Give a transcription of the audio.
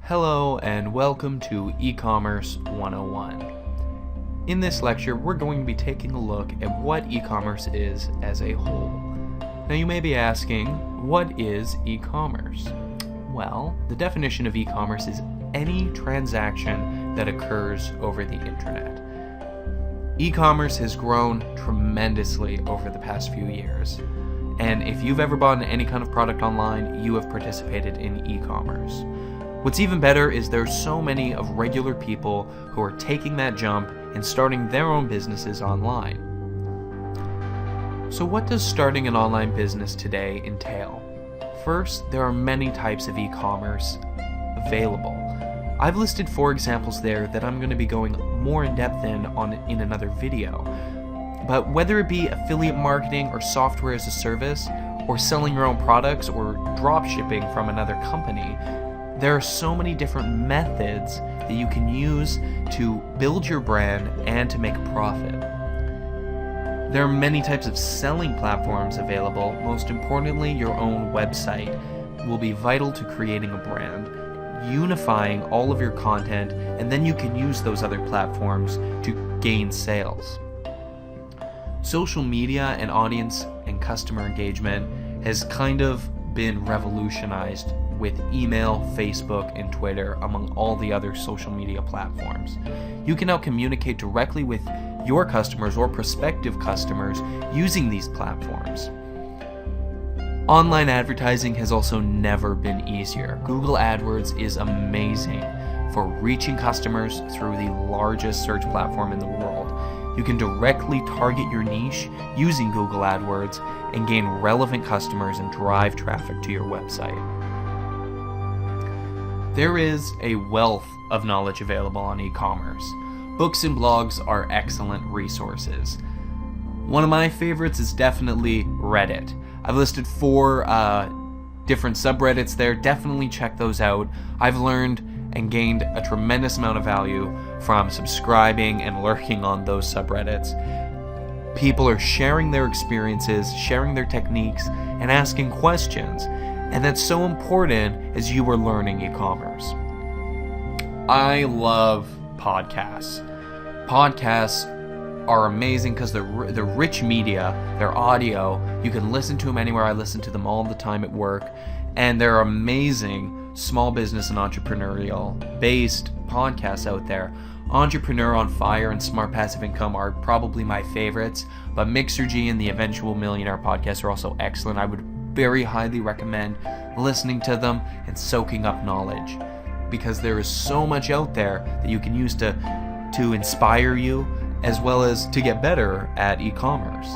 Hello and welcome to eCommerce 101. In this lecture, we're going to be taking a look at what e-commerce is as a whole. Now you may be asking, what is e-commerce? Well, the definition of e-commerce is any transaction that occurs over the internet. E-commerce has grown tremendously over the past few years. And if you've ever bought any kind of product online, you have participated in e-commerce. What's even better is there's so many of regular people who are taking that jump and starting their own businesses online. So what does starting an online business today entail? First, there are many types of e-commerce available. I've listed 4 examples there that I'm going to be going more in depth in another video. But whether it be affiliate marketing or software as a service, or selling your own products or drop shipping from another company, there are so many different methods that you can use to build your brand and to make a profit. There are many types of selling platforms available. Most importantly, your own website will be vital to creating a brand, unifying all of your content, and then you can use those other platforms to gain sales. Social media and audience and customer engagement has kind of been revolutionized with email, Facebook, and Twitter, among all the other social media platforms. You can now communicate directly with your customers or prospective customers using these platforms. Online advertising has also never been easier. Google AdWords is amazing for reaching customers through the largest search platform in the world. You can directly target your niche using Google AdWords and gain relevant customers and drive traffic to your website. There is a wealth of knowledge available on e-commerce. Books and blogs are excellent resources. One of my favorites is definitely Reddit. I've listed 4 different subreddits there. Definitely check those out. I've learned and gained a tremendous amount of value from subscribing and lurking on those subreddits. People are sharing their experiences, sharing their techniques, and asking questions. And that's so important as you are learning e-commerce. I love podcasts. Podcasts are amazing because they're rich media, they're audio. You can listen to them anywhere. I listen to them all the time at work. And they're amazing small business and entrepreneurial based podcasts out there. Entrepreneur on Fire and Smart Passive Income are probably my favorites, but Mixergy and the Eventual Millionaire podcast are also excellent. I would very highly recommend listening to them and soaking up knowledge, because there is so much out there that you can use to inspire you as well as to get better at e-commerce.